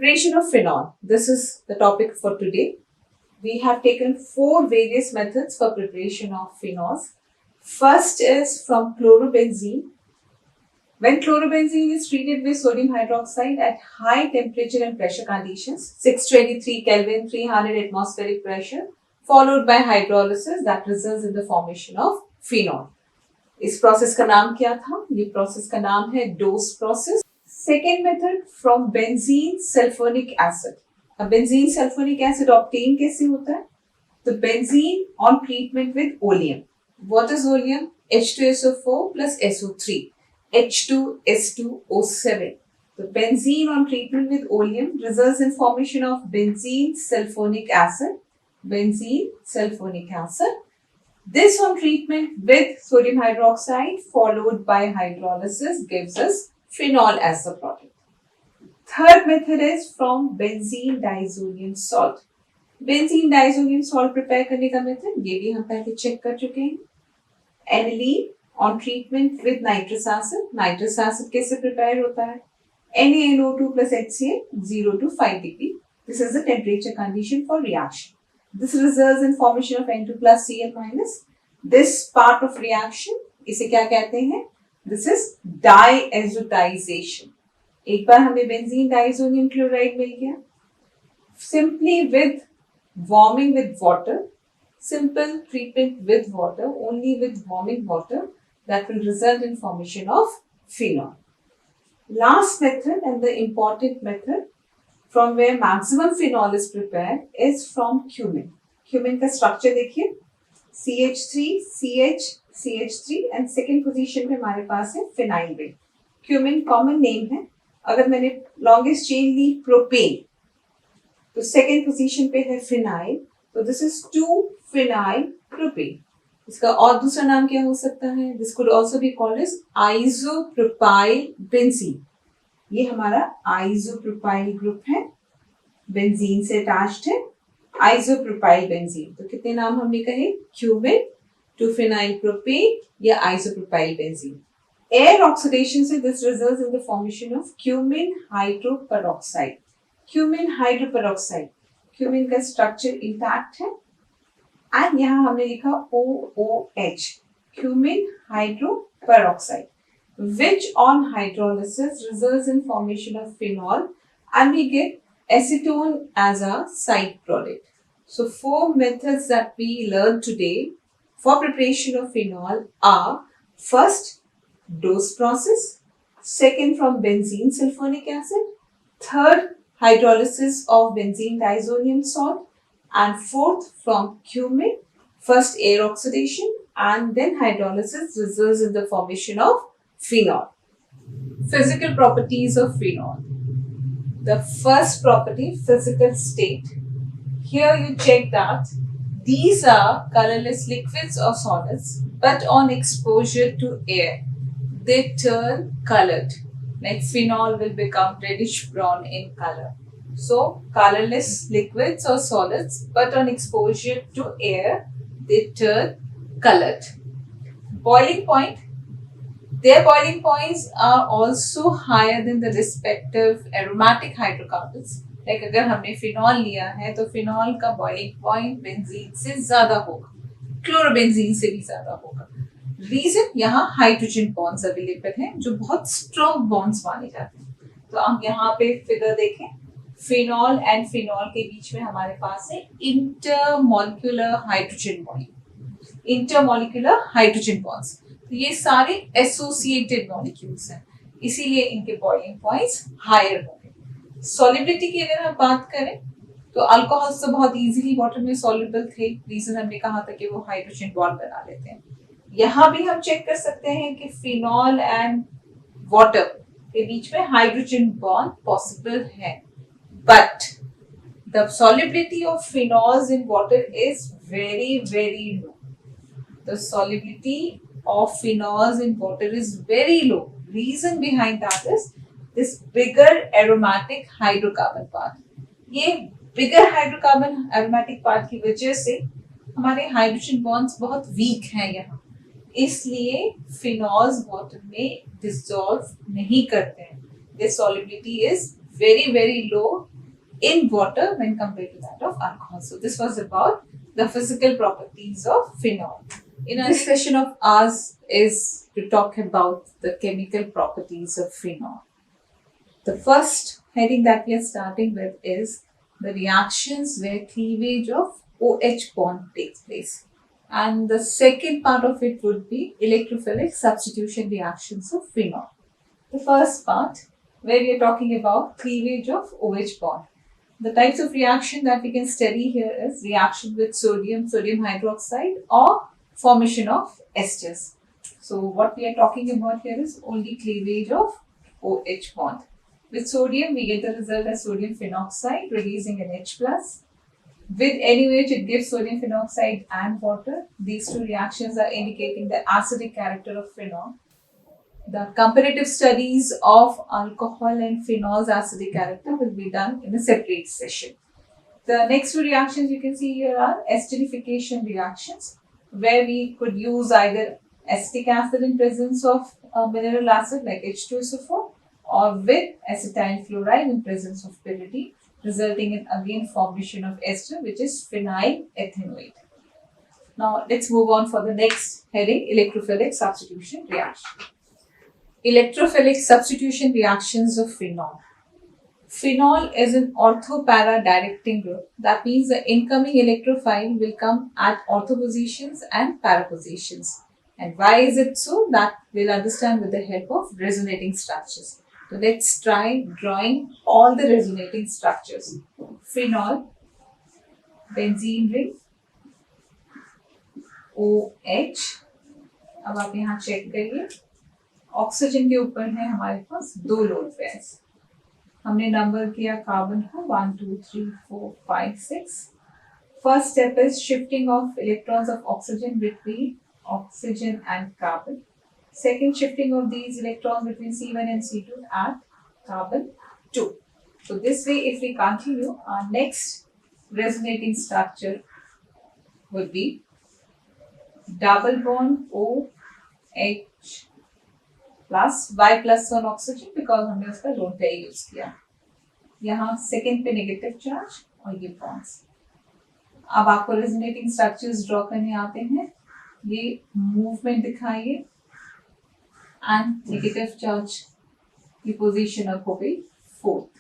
Preparation of phenol. This is the topic for today. We have taken 4 various methods for preparation of phenols. First is from chlorobenzene. When chlorobenzene is treated with sodium hydroxide at high temperature and pressure conditions, 623 Kelvin, 300 atmospheric pressure, followed by hydrolysis that results in the formation of phenol. इस process का नाम क्या था? ये process का नाम है Dow's process. Second method from benzene sulphonic acid. अब बेंजीन सल्फोनिक एसिड ऑब्टेन कैसे होता है? तो benzene on treatment with oleum. What is oleum? H2SO4 plus SO3, H2S2O7. So benzene on treatment with oleum results in formation of benzene sulfonic acid. Benzene sulfonic acid. This on treatment with sodium hydroxide followed by hydrolysis gives us phenol as the product. Third method is from benzene diazonium salt. Benzene diazonium salt prepare करने का method ये भी हम पहले check कर चुके हैं. Aniline on treatment with nitrous acid. Nitrous acid कैसे prepare होता है? NaNO2 plus HCl 0 to 5 degree. This is the temperature condition for reaction. This results in formation of N2 plus Cl minus. This part of reaction इसे क्या कहते हैं? This is diazotization. एक बार हमें benzene diazonium chloride मिल गया. Simply with warming with water, simple treatment with water, only with warming water, that will result in formation of phenol. Last method and the important method from where maximum phenol is prepared is from cumin. Cumin का structure देखिए, CH3, CH, CH3 and second position पे हमारे पास है phenyl ring. Cumin common name है. अगर मैंने longest chain ली propane, तो second position पे है phenyl. तो this is 2-phenyl propane. इसका और दूसरा नाम क्या हो सकता है? This could also be called as isopropyl benzene. ये हमारा isopropyl ग्रुप है, बेंजीन से अटैच्ड है. isopropyl benzene. तो कितने नाम हमने कहे? क्यूमिन, 2-phenyl propane या isopropyl benzene. Air oxidation से this results in the formation of cumin hydroperoxide. Cumin hydroperoxide. Cumin का structure intact है. And यहाँ हमने लिखा OOH, cumin hydroperoxide, which on hydrolysis results in formation of phenol, and we get acetone as a side product. So 4 methods that we learned today for preparation of phenol are: first, dose process; second, from benzene sulfonic acid; third, hydrolysis of benzene diazonium salt; and fourth, from cumin. First air oxidation and then hydrolysis results in the formation of phenol. Physical properties of phenol. The first property, physical state. Here you check that these are colorless liquids or solids, but on exposure to air, they turn colored. Like phenol will become reddish brown in color. So, colorless liquids or solids, but on exposure to air, they turn colored. Boiling point. Their boiling points are also higher than the respective aromatic hydrocarbons. Like अगर हमने phenol लिया है तो phenol का boiling point benzene से ज़्यादा होगा, chlorobenzene से भी ज़्यादा होगा. Reason, यहाँ hydrogen bonds available हैं जो बहुत strong bonds माने जाते हैं. तो हम यहाँ पे फिगर देखें, phenol and phenol के बीच में हमारे पास है intermolecular hydrogen bond. Intermolecular hydrogen bonds. तो ये सारे associated molecules हैं, इसीलिए इनके boiling points higher होंगे. Solubility की अगर हम बात करें तो अल्कोहल्स तो बहुत इजीली वाटर में soluble थे. रीजन हमने कहा था कि वो हाइड्रोजन बॉन्ड बना लेते हैं. यहाँ भी हम चेक कर सकते हैं कि phenol and water के बीच में हाइड्रोजन बॉन्ड पॉसिबल है, but the solubility of phenols in water is very low. The solubility of phenols in water is very low. Reason behind that is this bigger aromatic hydrocarbon part. ये bigger hydrocarbon aromatic part की वजह से हमारे hydrogen bonds बहुत week हैं यहाँ, इसलिए phenols water में dissolve नहीं करते हैं. Their solubility is very low in water when compared to that of alcohol. So this was about the physical properties of phenol. In our next session of ours is to talk about the chemical properties of phenol. The first heading that we are starting with is the reactions where cleavage of OH bond takes place. And the second part of it would be electrophilic substitution reactions of phenol. The first part, where we are talking about cleavage of OH bond. The types of reaction that we can study here is reaction with sodium hydroxide, or formation of esters. So what we are talking about here is only cleavage of OH bond. With sodium, we get the result as sodium phenoxide, releasing an H+. With NaOH, it gives sodium phenoxide and water. These two reactions are indicating the acidic character of phenol. The comparative studies of alcohol and phenol's acidic character will be done in a separate session. The next two reactions you can see here are esterification reactions, where we could use either acetic acid in presence of a mineral acid like H2SO4, or with acetyl fluoride in presence of pyridine, resulting in again formation of ester, which is phenyl ethanoate. Now let's move on for the next heading, electrophilic substitution reaction. Electrophilic substitution reactions of phenol. Phenol is an ortho-para directing group. That means the incoming electrophile will come at ortho positions and para positions. And why is it so? That we'll understand with the help of resonating structures. So let's try drawing all the resonating structures. Phenol, benzene ring, OH. अब आप यहाँ check करिए, oxygen के ऊपर है हमारे पास दो load pairs. हमने नंबर किया कार्बन को 1 2 3 4 5 6. First step is shifting of electrons of oxygen between oxygen and carbon. Second, shifting of these electrons between C1 and C2 at carbon 2. So this way, if we continue, our next resonating structure would be double bond OH plus Y plus on oxygen, because हमने उसका lone pair use किया. यहाँ second पे negative charge और ये bonds. अब आपको resonating structures draw करने आते हैं. ये मूवमेंट दिखाइए एंड नेगेटिव चार्ज की पोजीशन अब हो गई 4th.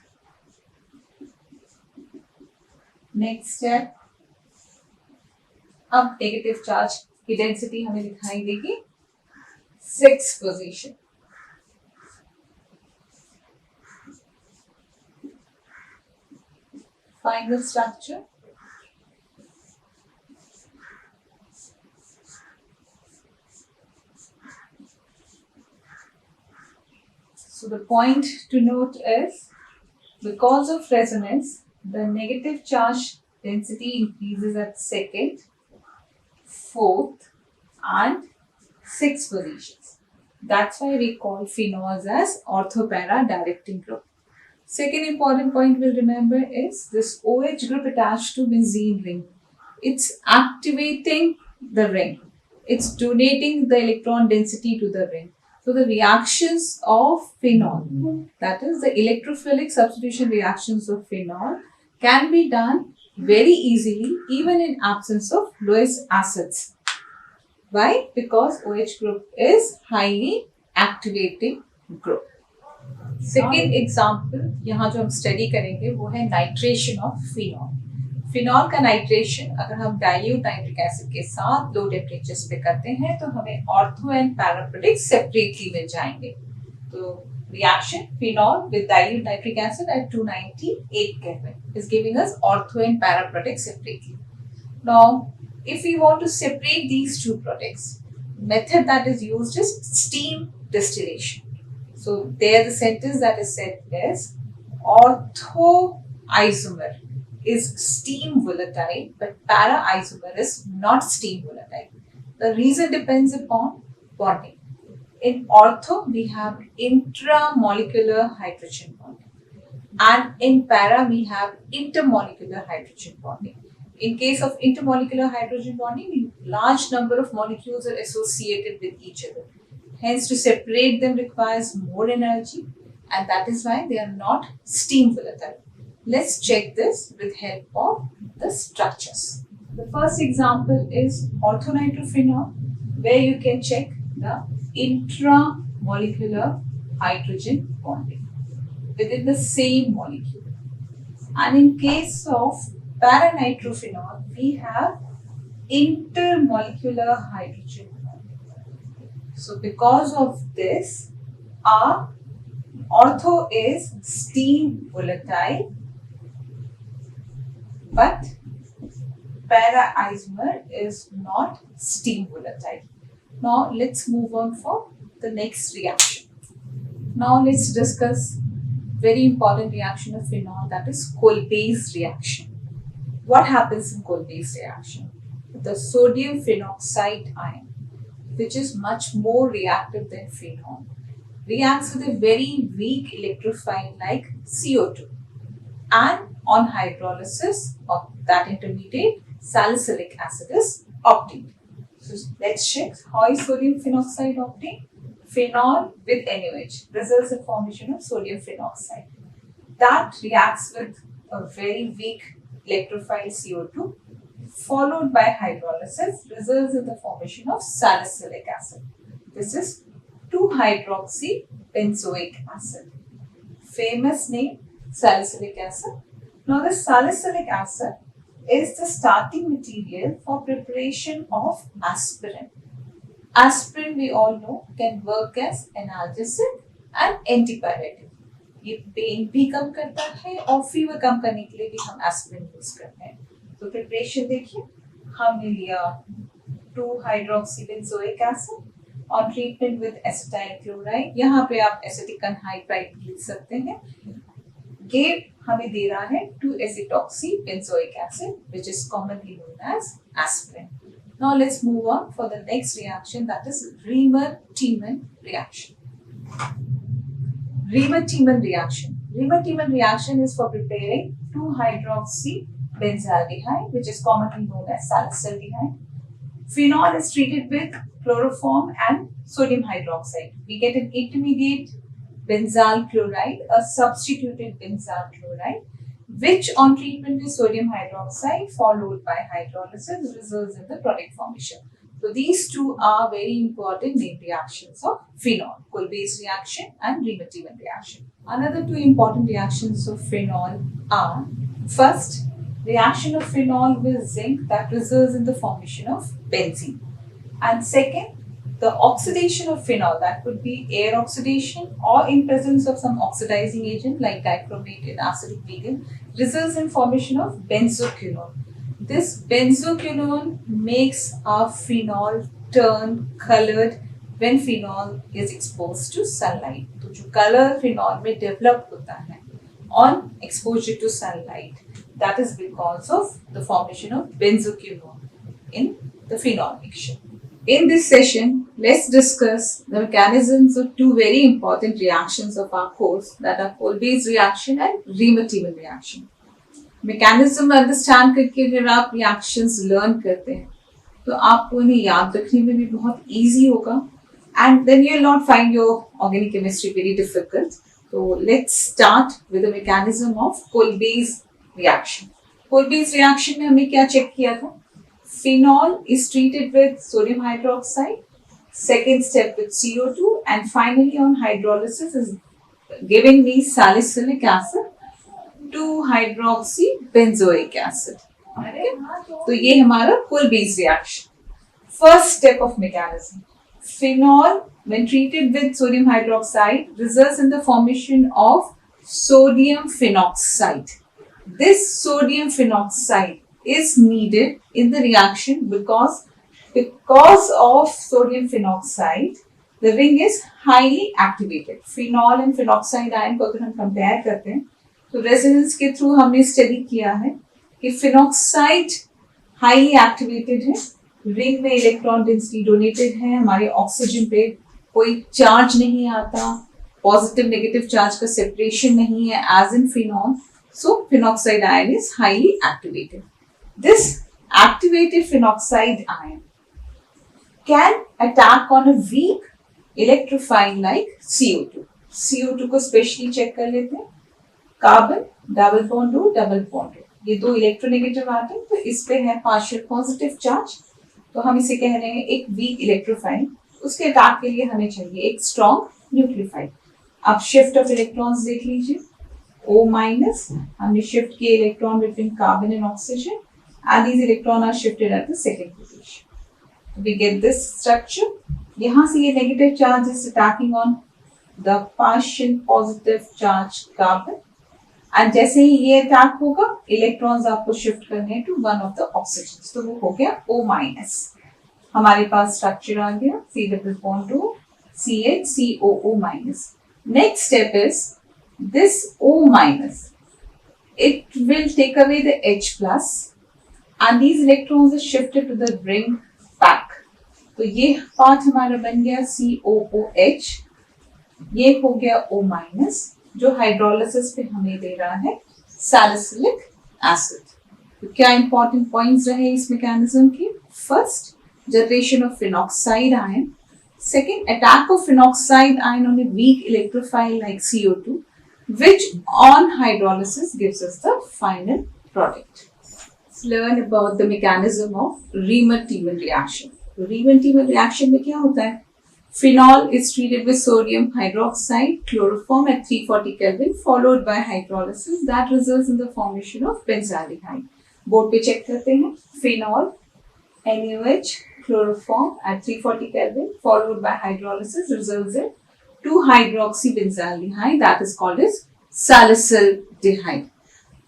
नेक्स्ट स्टेप, अब नेगेटिव चार्ज की डेंसिटी हमें दिखाई देगी 6th position. Final structure. So the point to note is, because of resonance, the negative charge density increases at 2nd, 4th and 6th positions. That's why we call phenols as ortho-para directing group. Second important point we'll remember is this OH group attached to benzene ring. It's activating the ring. It's donating the electron density to the ring. So the reactions of phenol, that is the electrophilic substitution reactions of phenol, can be done very easily even in absence of Lewis acids. Why? Because OH group is highly activating group. Second example यहाँ जो हम study करेंगे वो है nitration of phenol. Phenol का nitration अगर हम dilute nitric acid के साथ लो टेम्परेचर्स पे करते हैं तो हमें ortho and para product separately मिल जाएंगे. तो reaction phenol with dilute nitric acid at 298 Kelvin is giving us ortho and para products separately. Now, if we want to separate these two products, method that is used is steam distillation. So there the sentence that is said is ortho-isomer is steam volatile, but para-isomer is not steam volatile. The reason depends upon bonding. In ortho, we have intramolecular hydrogen bonding, and in para, we have intermolecular hydrogen bonding. In case of intermolecular hydrogen bonding, large number of molecules are associated with each other. Hence, to separate them requires more energy, and that is why they are not steam volatile. Let's check this with help of the structures. The first example is orthonitrophenol, where you can check the intramolecular hydrogen bonding within the same molecule. And in case of paranitrophenol, we have intermolecular hydrogen bonding. So because of this, our ortho is steam volatile, but para-isomer is not steam volatile. Now let's move on for the next reaction. Now let's discuss very important reaction of phenol, that is Kolbe's reaction. What happens in Kolbe's reaction? The sodium phenoxide ion, which is much more reactive than phenol, reacts with a very weak electrophile like CO2, and on hydrolysis of that intermediate, salicylic acid is obtained. So let's check how is sodium phenoxide obtained. Phenol with NaOH results in formation of sodium phenoxide. That reacts with a very weak electrophile CO2, followed by hydrolysis, results in the formation of salicylic acid. This is 2-hydroxybenzoic acid. Famous name, salicylic acid. Now the salicylic acid is the starting material for preparation of aspirin. Aspirin, we all know, can work as analgesic and antipyretic. ये pen भी कम करता है और fever कम करने के लिए भी हम एस्पिरिन यूज करते हैं. तो प्रिपरेशन देखिए, हमने लिया 2-hydroxybenzoic acid on treatment with acetyl chloride. यहाँ पे आप एसिटिक अनहाइड्राइड लिख सकते हैं. ये हमें दे रहा है 2-acetoxybenzoic acid, which is commonly known as aspirin. Now let's move on for the next reaction, that is Riemer-Tiemann reaction. Riemer-Tiemann reaction. Riemer-Tiemann reaction is for preparing 2-hydroxybenzaldehyde, which is commonly known as salicylaldehyde. Phenol is treated with chloroform and sodium hydroxide. We get an intermediate benzyl chloride, a substituted benzyl chloride, which on treatment with sodium hydroxide followed by hydrolysis results in the product formation. So these two are very important main reactions of phenol, Kolbe's reaction and Riemer-Tiemann reaction. Another two important reactions of phenol are, first, reaction of phenol with zinc that results in the formation of benzene. And second, the oxidation of phenol, that could be air oxidation or in presence of some oxidizing agent like dichromate in acidic medium, results in formation of benzoquinone. This benzoquinone makes our phenol turn colored when phenol is exposed to sunlight. तो जो color phenol में develop होता है on exposure to sunlight, that is because of the formation of benzoquinone in the phenol mixture. In this session, let's discuss the mechanisms of two very important reactions of our course, that are Kolbe's reaction and Riemer-Tiemann reaction. Mechanism understand करके अगर आप reactions learn करते हैं, तो आपको इन्हें याद रखने में भी बहुत easy होगा, and then you'll not find your organic chemistry very difficult. So let's start with the mechanism of Kolbe's reaction. Kolbe's reaction में हमने क्या check किया था? Phenol is treated with sodium hydroxide, second step with CO2, and finally on hydrolysis is giving me salicylic acid, 2-hydroxybenzoic acid. Okay? तो ये हमारा Kolbe's reaction. First step of mechanism. Phenol, when treated with sodium hydroxide, results in the formation of sodium phenoxide. This sodium phenoxide is needed in the reaction because of sodium phenoxide, the ring is highly activated. Phenol and phenoxide ion को अगर हम compare करते हैं, तो resonance के through हमने study किया है कि फिनॉक्साइड हाईली एक्टिवेटेड है, रिंग में इलेक्ट्रॉन डेंसिटी डोनेटेड है, हमारे ऑक्सीजन पे कोई चार्ज नहीं आता, पॉजिटिव नेगेटिव चार्ज का सेपरेशन नहीं है as in phenol, so phenoxide ion is highly activated. This activated phenoxide ion can attack on a weak electrophile like CO2. CO2 को स्पेशली चेक कर लेते हैं. Carbon double bond O, double bond O, ये दो electronegative आते हैं, तो इस पे है पार्शियल पॉजिटिव चार्ज, तो हम इसे कह रहे हैं एक वीक इलेक्ट्रोफाइल। उसके अटैक के लिए हमें चाहिए एक स्ट्रॉन्ग न्यूक्लियोफाइल। अब शिफ्ट ऑफ इलेक्ट्रॉन्स देख लीजिए, O माइनस, हमने शिफ्ट किए electron between carbon and oxygen, and these electrons are shifted at the second position. We get this structure. यहाँ से ये negative charge is attacking on the partial positive charge carbon, and जैसे ही ये attack होगा electrons आपको shift करने to one of the oxygen, तो वो हो गया O माइनस। हमारे पास स्ट्रक्चर आ गया C double bond O, CH COO minus. Next step is this O minus, it will take away the H plus and these electrons are shifted to the ring back. तो ये part हमारा बन गया COOH, ये हो गया O minus, जो hydrolysis पे हमें दे रहा है सैलिसिलिक एसिड। तो क्या इंपॉर्टेंट पॉइंट्स रहे इस मैकेनिज्म की? First, generation of phenoxide ion. Second, attack of phenoxide ion on a weak electrophile like CO2, which on hydrolysis gives us the final product. Let's learn about the mechanism of Riemann-Tiemann reaction. तो Riemann-Tiemann reaction में क्या होता है? Phenol is treated with sodium hydroxide chloroform at 340 Kelvin followed by hydrolysis that results in the formation of benzaldehyde. Board पे check करते हैं, phenol NaOH chloroform at 340 Kelvin followed by hydrolysis results in 2-hydroxybenzaldehyde that is called as salicylaldehyde.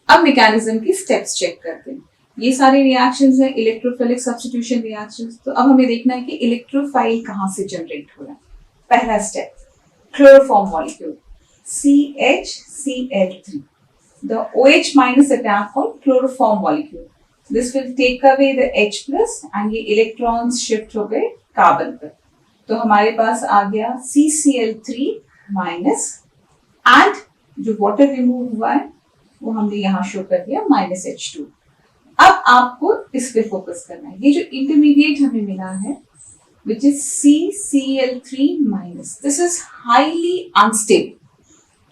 अब mechanism की steps check करते हैं। ये सारे reactions हैं इलेक्ट्रोफिलिक सब्स्टिट्यूशन रिएक्शंस। तो अब हमें देखना है कि इलेक्ट्रोफाइल कहाँ से जनरेट हो रहा है। पहला step, chloroform molecule CHCl3, the OH minus attack on chloroform molecule, this will take away the H plus and ये इलेक्ट्रॉन्स शिफ्ट हो गए कार्बन पर। तो हमारे पास आ गया CCl3 माइनस एंड जो वाटर रिमूव हुआ है वो हमने यहाँ शो कर दिया -H2। अब आपको इस पे फोकस करना है। ये जो इंटरमीडिएट हमें मिला है which is CCl3 minus, this is highly unstable.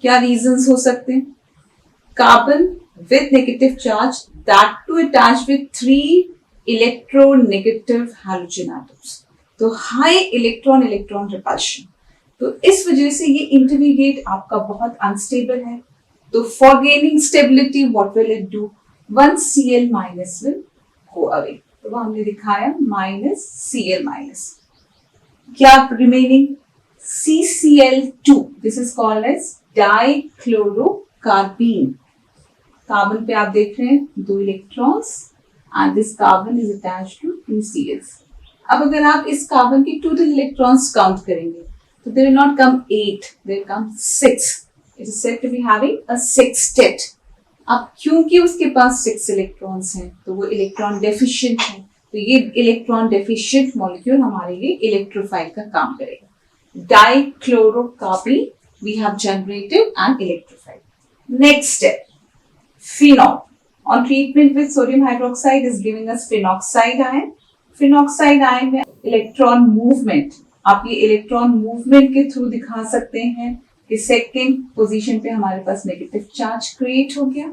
क्या रीजंस हो सकते हैं? Carbon with negative charge that to attach with 3 electronegative halogen atoms, तो हाई इलेक्ट्रॉन इलेक्ट्रॉन रिपल्शन। तो इस वजह से ये इंटरमीडिएट आपका बहुत अनस्टेबल है। तो for gaining stability what will it do? 1 Cl minus will go away, तो वो हमने दिखाया -Cl माइनस। क्या remaining? CCl2, this is called as dichlorocarbene. Carbon पे आप देख रहे हैं 2 electrons and this carbon is attached to 2 Cls। अब अगर आप इस कार्बन की टोटल इलेक्ट्रॉन्स काउंट करेंगे तो they will not come 8, they will come 6। It is said to be having a sextet. अब क्योंकि उसके पास 6 इलेक्ट्रॉन्स हैं तो वो इलेक्ट्रॉन डेफिशिएंट है, तो ये इलेक्ट्रॉन डेफिशिएंट मॉलिक्यूल हमारे लिए इलेक्ट्रोफाइल का काम करेगा। Dichlorocarbene we have generated an electrophile. Next step, phenol on treatment with sodium hydroxide is giving us phenoxide ion. Phenoxide ion में इलेक्ट्रॉन मूवमेंट, आप ये इलेक्ट्रॉन मूवमेंट के थ्रू दिखा सकते हैं कि सेकेंड पोजीशन पे हमारे पास नेगेटिव चार्ज क्रिएट हो गया।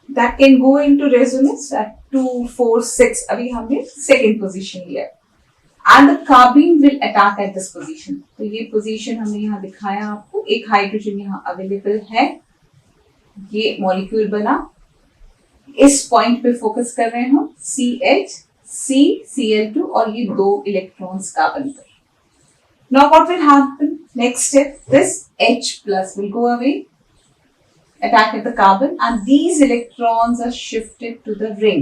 That can go into resonance at 2, 4, 6। अभी हमने सेकेंड पोजीशन लिया and the carbene will attack at this position. तो ये पोजीशन हमने यहाँ दिखाया आपको, एक हाइड्रोजन यहाँ अवेलेबल है, ये मॉलिक्यूल बना, इस पॉइंट पे फोकस कर रहे हैं हम CH CCl2 और ये 2 इलेक्ट्रॉन्स कार्बन पर। Now what will happen? Next step, this H plus will go away, attack at the carbon, and these electrons are shifted to the ring,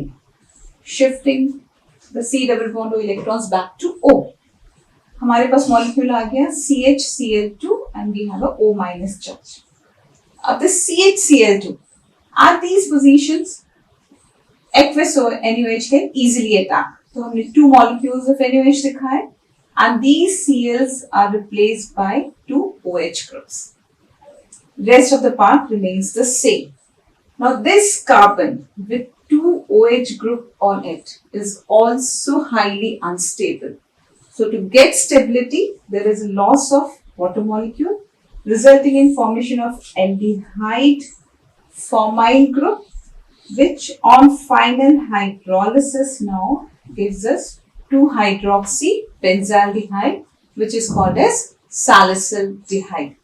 shifting the C double bond O electrons back to O. हमारे पास molecule आ गया CHCl2 and we have a O minus charge. Of the CHCl2, at these positions, aqueous or NaOH can easily attack. तो हमने 2 molecules of NaOH दिखाए and these Cls are replaced by 2 OH groups. Rest of the part remains the same. Now this carbon with 2 OH group on it is also highly unstable. So to get stability, there is a loss of water molecule resulting in formation of aldehyde formyl group, which on final hydrolysis now gives us 2-hydroxy benzaldehyde, which is called as salicylaldehyde.